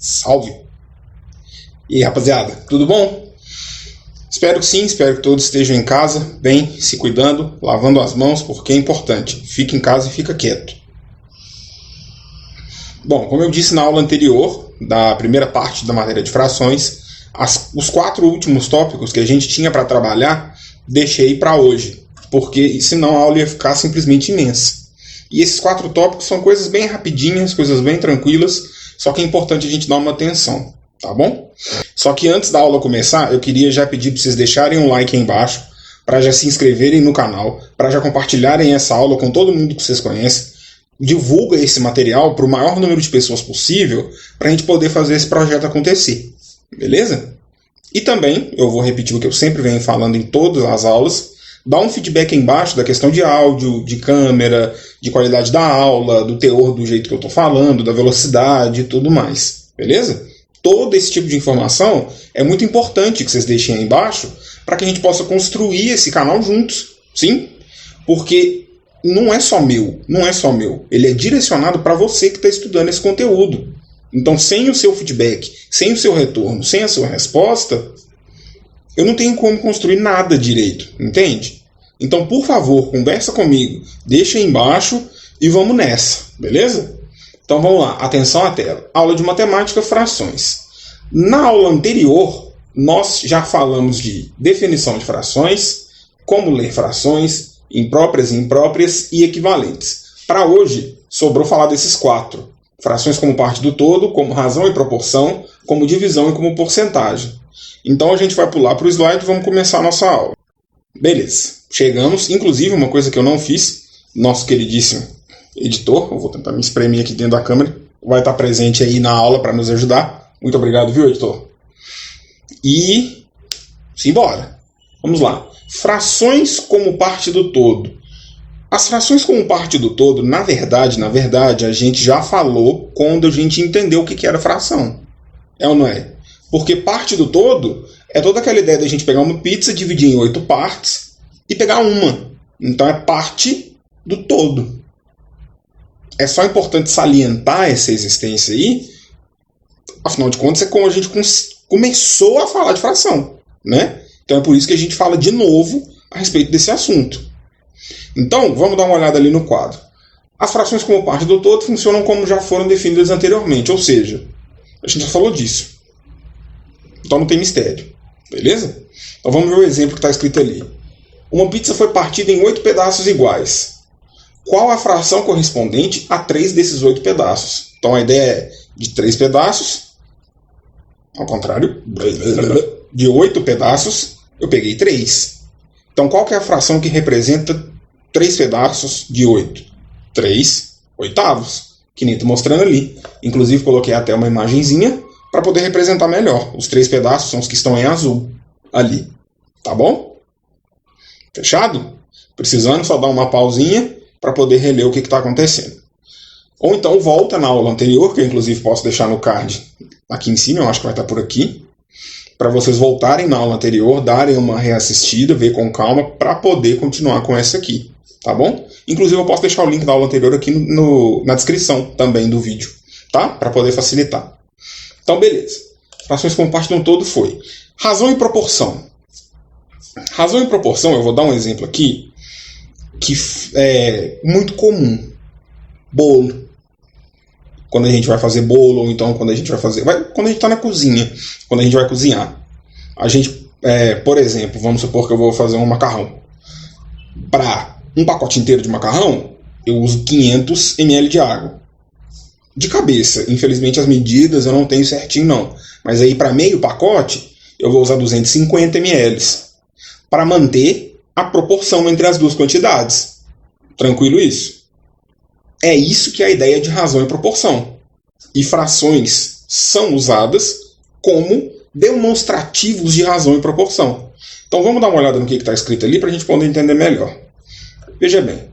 Salve! E aí, rapaziada, tudo bom? Espero que sim, espero que todos estejam em casa, bem, se cuidando, lavando as mãos, porque é importante. Fica em casa e fica quieto. Bom, como eu disse na aula anterior, da primeira parte da matéria de frações, os 4 últimos tópicos que a gente tinha para trabalhar, deixei para hoje, porque senão a aula ia ficar simplesmente imensa. E esses 4 tópicos são coisas bem rapidinhas, coisas bem tranquilas, só que é importante a gente dar uma atenção, tá bom? Só que antes da aula começar, eu queria já pedir para vocês deixarem um like aí embaixo, para já se inscreverem no canal, para já compartilharem essa aula com todo mundo que vocês conhecem. Divulga esse material para o maior número de pessoas possível, para a gente poder fazer esse projeto acontecer, beleza? E também, eu vou repetir o que eu sempre venho falando em todas as aulas, dá um feedback aí embaixo da questão de áudio, de câmera, de qualidade da aula, do teor do jeito que eu estou falando, da velocidade e tudo mais, beleza? Todo esse tipo de informação é muito importante que vocês deixem aí embaixo para que a gente possa construir esse canal juntos, sim? Porque não é só meu, ele é direcionado para você que está estudando esse conteúdo. Então, sem o seu feedback, sem o seu retorno, sem a sua resposta, eu não tenho como construir nada direito, entende? Então, por favor, conversa comigo, deixa aí embaixo e vamos nessa, beleza? Então vamos lá, atenção à tela. Aula de matemática, frações. Na aula anterior, nós já falamos de definição de frações, como ler frações, impróprias e impróprias e equivalentes. Para hoje, sobrou falar desses 4. Frações como parte do todo, como razão e proporção, como divisão e como porcentagem. Então a gente vai pular para o slide e vamos começar a nossa aula. Beleza, chegamos. Inclusive, uma coisa que eu não fiz, nosso queridíssimo editor, eu vou tentar me espremer aqui dentro da câmera, vai estar presente aí na aula para nos ajudar. Muito obrigado, viu, editor? E simbora. Vamos lá. Frações como parte do todo. As frações como parte do todo, na verdade, a gente já falou quando a gente entendeu o que era fração. É ou não é? Porque parte do todo é toda aquela ideia da gente pegar uma pizza, dividir em 8 partes e pegar uma. Então é parte do todo. É só importante salientar essa existência aí. Afinal de contas, é como a gente começou a falar de fração, né? Então é por isso que a gente fala de novo a respeito desse assunto. Então, vamos dar uma olhada ali no quadro. As frações como parte do todo funcionam como já foram definidas anteriormente, ou seja, a gente já falou disso. Então não tem mistério, beleza? Então vamos ver o exemplo que está escrito ali. Uma pizza foi partida em 8 pedaços iguais. Qual a fração correspondente a 3 desses 8 pedaços? Então a ideia é de 3 pedaços, ao contrário, de 8 pedaços, eu peguei 3. Então qual que é a fração que representa 3 pedaços de 8? 3 oitavos, que nem estou mostrando ali. Inclusive coloquei até uma imagenzinha para poder representar melhor. Os 3 pedaços são os que estão em azul ali. Tá bom? Fechado? Precisando só dar uma pausinha para poder reler o que está acontecendo. Ou então volta na aula anterior, que eu inclusive posso deixar no card aqui em cima, eu acho que vai estar por aqui, para vocês voltarem na aula anterior, darem uma reassistida, ver com calma, para poder continuar com essa aqui. Tá bom? Inclusive eu posso deixar o link da aula anterior aqui na descrição também do vídeo, tá? Para poder facilitar. Então, beleza. Frações como parte de um todo foi. Razão e proporção. Razão e proporção, eu vou dar um exemplo aqui, que é muito comum. Bolo. Quando a gente vai fazer bolo, ou então quando a gente vai fazer... quando a gente está na cozinha, quando a gente vai cozinhar. A gente, por exemplo, vamos supor que eu vou fazer um macarrão. Para um pacote inteiro de macarrão, eu uso 500 ml de água. De cabeça, infelizmente as medidas eu não tenho certinho não. Mas aí para meio pacote, eu vou usar 250 ml. Para manter a proporção entre as duas quantidades. Tranquilo isso? É isso que é a ideia de razão e proporção. E frações são usadas como demonstrativos de razão e proporção. Então vamos dar uma olhada no que está escrito ali para a gente poder entender melhor. Veja bem.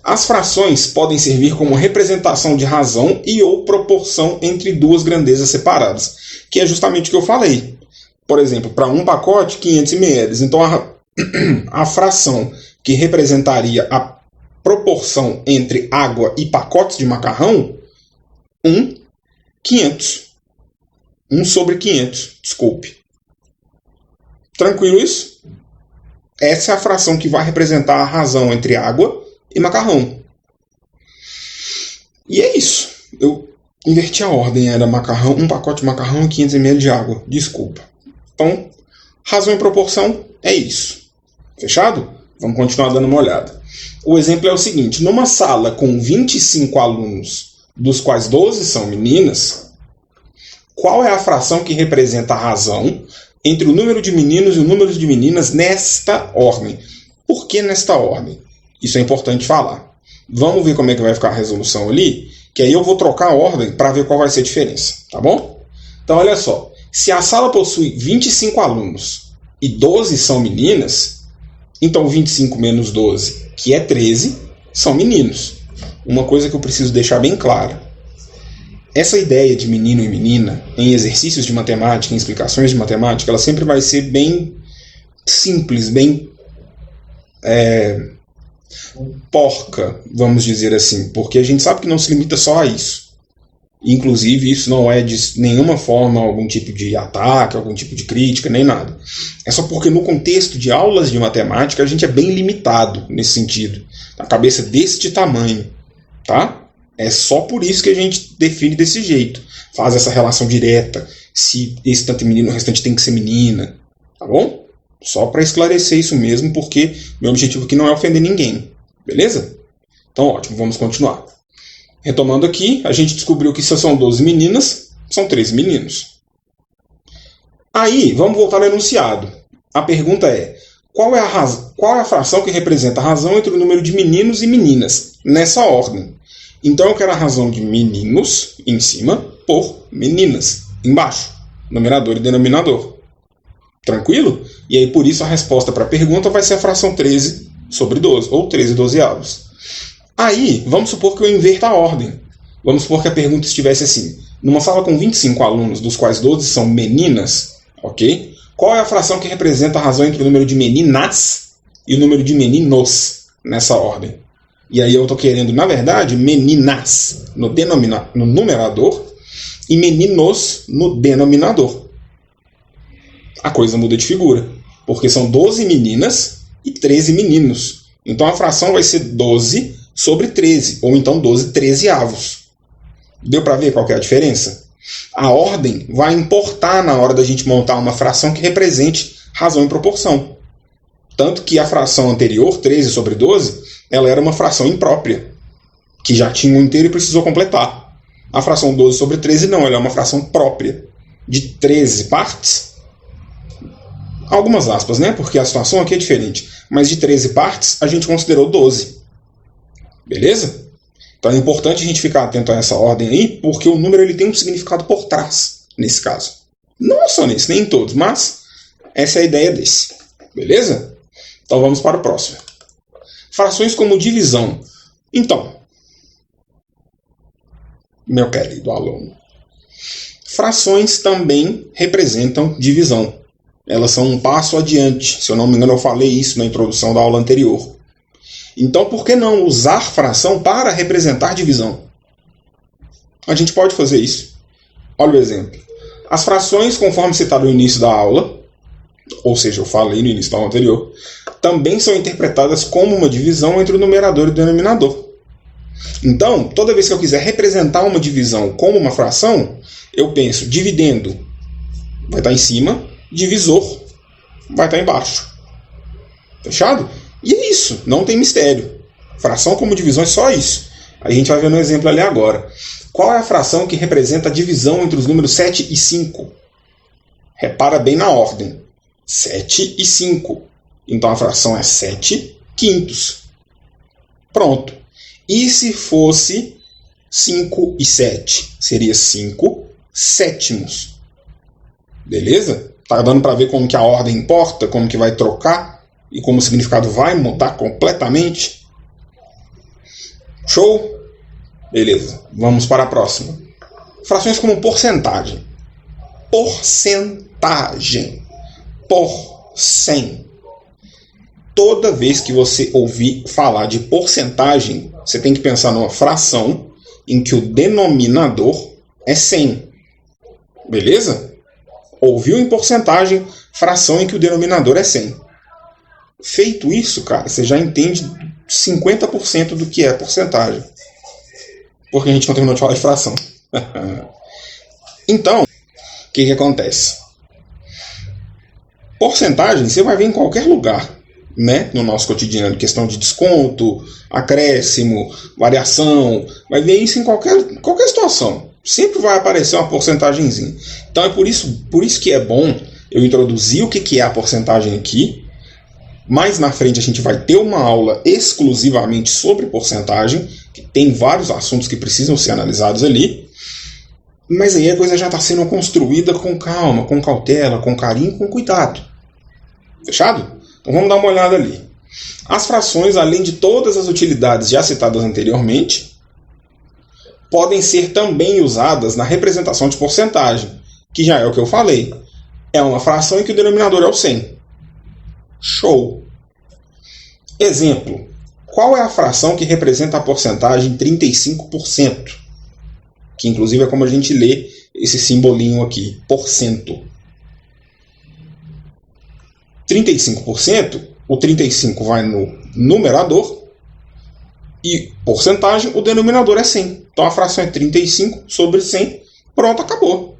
As frações podem servir como representação de razão e ou proporção entre duas grandezas separadas, que é justamente o que eu falei. Por exemplo, para um pacote, 500 ml. Então a fração que representaria a proporção entre água e pacotes de macarrão, 500. 1 sobre 500, desculpe. Tranquilo isso? Essa é a fração que vai representar a razão entre água e macarrão. E é isso. Eu inverti a ordem, era macarrão, um pacote de macarrão e 500 ml de água. Desculpa. Então, razão e proporção é isso. Fechado? Vamos continuar dando uma olhada. O exemplo é o seguinte. Numa sala com 25 alunos, dos quais 12 são meninas, qual é a fração que representa a razão entre o número de meninos e o número de meninas nesta ordem? Por que nesta ordem? Isso é importante falar. Vamos ver como é que vai ficar a resolução ali, que aí eu vou trocar a ordem para ver qual vai ser a diferença, tá bom? Então, olha só. Se a sala possui 25 alunos e 12 são meninas, então 25 menos 12, que é 13, são meninos. Uma coisa que eu preciso deixar bem clara. Essa ideia de menino e menina, em exercícios de matemática, em explicações de matemática, ela sempre vai ser bem simples, bem porca, vamos dizer assim, porque a gente sabe que não se limita só a isso. Inclusive, isso não é de nenhuma forma algum tipo de ataque, algum tipo de crítica, nem nada. É só porque no contexto de aulas de matemática a gente é bem limitado nesse sentido. A cabeça deste tamanho, tá? É só por isso que a gente define desse jeito. Faz essa relação direta. Se esse tanto é menino, o restante tem que ser menina. Tá bom? Só para esclarecer isso mesmo, porque meu objetivo aqui não é ofender ninguém. Beleza? Então, ótimo. Vamos continuar. Retomando aqui, a gente descobriu que se são 12 meninas, são 13 meninos. Aí, vamos voltar ao enunciado. A pergunta é, qual é a fração que representa a razão entre o número de meninos e meninas, nessa ordem? Então, eu quero a razão de meninos, em cima, por meninas, embaixo. Numerador e denominador. Tranquilo? E aí, por isso, a resposta para a pergunta vai ser a fração 13 sobre 12, ou 13 dozeavos. Aí, vamos supor que eu inverta a ordem. Vamos supor que a pergunta estivesse assim. Numa sala com 25 alunos, dos quais 12 são meninas, ok? Qual é a fração que representa a razão entre o número de meninas e o número de meninos nessa ordem? E aí eu estou querendo, na verdade, meninas no numerador e meninos no denominador. A coisa muda de figura, porque são 12 meninas e 13 meninos. Então a fração vai ser 12 sobre 13, ou então 12 trezeavos. Deu para ver qual que é a diferença? A ordem vai importar na hora da gente montar uma fração que represente razão e proporção. Tanto que a fração anterior, 13 sobre 12, ela era uma fração imprópria, que já tinha um inteiro e precisou completar. A fração 12 sobre 13 não, ela é uma fração própria, de 13 partes. Algumas aspas, né? Porque a situação aqui é diferente. Mas de 13 partes, a gente considerou 12. Beleza? Então é importante a gente ficar atento a essa ordem aí, porque o número ele tem um significado por trás, nesse caso. Não é só nesse, nem em todos, mas essa é a ideia desse. Beleza? Então vamos para o próximo. Frações como divisão. Então, meu querido aluno, frações também representam divisão. Elas são um passo adiante. Se eu não me engano, eu falei isso na introdução da aula anterior. Então, por que não usar fração para representar divisão? A gente pode fazer isso. Olha o exemplo. As frações, conforme citado no início da aula, ou seja, eu falei no início da aula anterior, também são interpretadas como uma divisão entre o numerador e o denominador. Então, toda vez que eu quiser representar uma divisão como uma fração, eu penso dividendo, vai estar em cima, divisor, vai estar embaixo. Fechado? E é isso, não tem mistério. Fração como divisão é só isso. A gente vai ver no exemplo ali agora. Qual é a fração que representa a divisão entre os números 7 e 5? Repara bem na ordem. 7 e 5. Então a fração é 7 quintos. Pronto. E se fosse 5 e 7? Seria 5 sétimos. Beleza? Tá dando para ver como que a ordem importa, como que vai trocar e como o significado vai mudar completamente? Show? Beleza. Vamos para a próxima. Frações como porcentagem. Porcentagem. Por 100. Toda vez que você ouvir falar de porcentagem, você tem que pensar numa fração em que o denominador é 100. Beleza? Ouviu em porcentagem, fração em que o denominador é 100. Feito isso, cara, você já entende 50% do que é porcentagem. Porque a gente não terminou de falar de fração. Então, o que acontece? Porcentagem você vai ver em qualquer lugar, né? No nosso cotidiano, questão de desconto, acréscimo, variação, vai ver isso em qualquer situação. Sempre vai aparecer uma porcentagemzinha. Então é por isso que é bom eu introduzir o que é a porcentagem aqui. Mais na frente a gente vai ter uma aula exclusivamente sobre porcentagem, que tem vários assuntos que precisam ser analisados ali. Mas aí a coisa já está sendo construída com calma, com cautela, com carinho, com cuidado. Fechado? Então vamos dar uma olhada ali. As frações, além de todas as utilidades já citadas anteriormente, podem ser também usadas na representação de porcentagem, que já é o que eu falei. É uma fração em que o denominador é o 100. Show! Exemplo. Qual é a fração que representa a porcentagem 35%? Que inclusive é como a gente lê esse simbolinho aqui, porcento. 35%, o 35 vai no numerador e porcentagem, o denominador é 100. Então a fração é 35 sobre 100, pronto, acabou.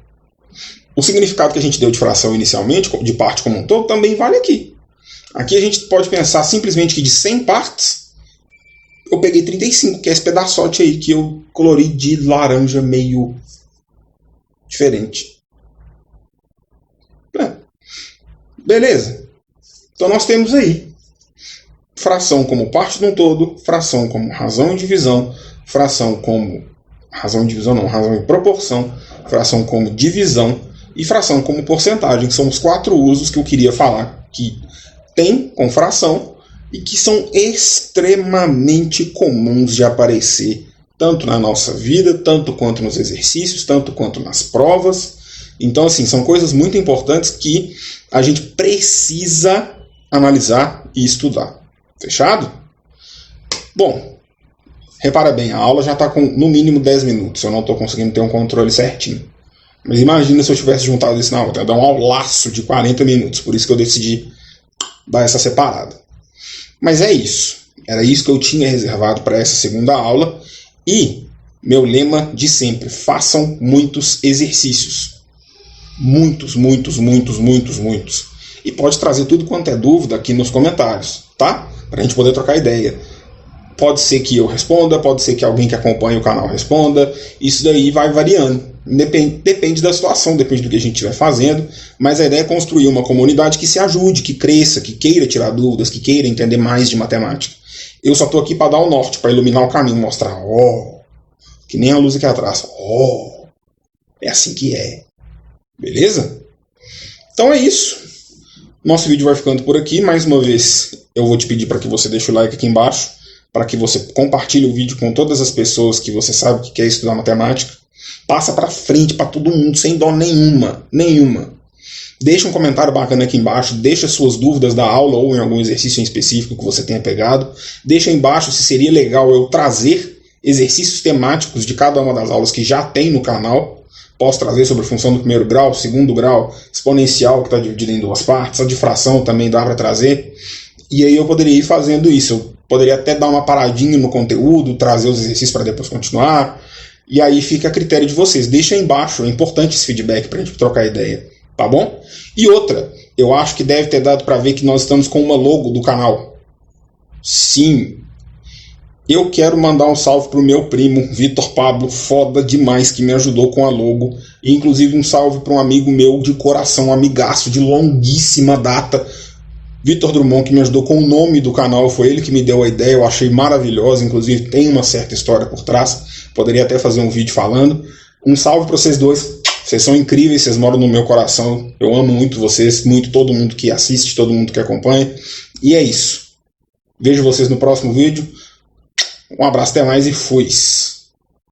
O significado que a gente deu de fração inicialmente, de parte como um todo, também vale aqui. Aqui a gente pode pensar simplesmente que de 100 partes, eu peguei 35, que é esse pedaçote aí que eu colori de laranja meio diferente. Beleza? Então nós temos aí fração como parte de um todo, fração como razão em divisão, fração como razão em divisão não, razão em proporção, fração como divisão e fração como porcentagem. São os 4 usos que eu queria falar que tem com fração e que são extremamente comuns de aparecer tanto na nossa vida, tanto quanto nos exercícios, tanto quanto nas provas. Então, assim, são coisas muito importantes que a gente precisa analisar e estudar. Fechado? Bom, repara bem, a aula já está com no mínimo 10 minutos. Eu não estou conseguindo ter um controle certinho. Mas imagina se eu tivesse juntado isso na outra. Ia dar um aulaço de 40 minutos. Por isso que eu decidi dar essa separada. Mas é isso. Era isso que eu tinha reservado para essa segunda aula. E meu lema de sempre: façam muitos exercícios. Muitos. E pode trazer tudo quanto é dúvida aqui nos comentários, tá? Para a gente poder trocar ideia. Pode ser que eu responda, pode ser que alguém que acompanha o canal responda. Isso daí vai variando. Depende da situação, depende do que a gente estiver fazendo. Mas a ideia é construir uma comunidade que se ajude, que cresça, que queira tirar dúvidas, que queira entender mais de matemática. Eu só estou aqui para dar o norte, para iluminar o caminho, mostrar, que nem a luz aqui atrás. É assim que é. Beleza? Então é isso. Nosso vídeo vai ficando por aqui. Mais uma vez, eu vou te pedir para que você deixe o like aqui embaixo, para que você compartilhe o vídeo com todas as pessoas que você sabe que quer estudar matemática. Passa para frente para todo mundo, sem dó nenhuma. Deixa um comentário bacana aqui embaixo, deixa suas dúvidas da aula ou em algum exercício em específico que você tenha pegado. Deixa aí embaixo se seria legal eu trazer exercícios temáticos de cada uma das aulas que já tem no canal. Posso trazer sobre a função do primeiro grau, segundo grau, exponencial, que está dividida em 2 partes, a de fração também dá para trazer. E aí eu poderia ir fazendo isso. Eu poderia até dar uma paradinha no conteúdo, trazer os exercícios para depois continuar. E aí fica a critério de vocês. Deixa aí embaixo, é importante esse feedback para a gente trocar ideia, tá bom? E outra, eu acho que deve ter dado para ver que nós estamos com uma logo do canal. Sim. Eu quero mandar um salve pro meu primo, Vitor Pablo, foda demais, que me ajudou com a logo. E inclusive um salve para um amigo meu de coração, um amigaço de longuíssima data, Vitor Drummond, que me ajudou com o nome do canal. Foi ele que me deu a ideia, eu achei maravilhosa, inclusive tem uma certa história por trás. Poderia até fazer um vídeo falando. Um salve para vocês dois, vocês são incríveis, vocês moram no meu coração. Eu amo muito vocês, muito todo mundo que assiste, todo mundo que acompanha. E é isso. Vejo vocês no próximo vídeo. Um abraço, até mais e fui!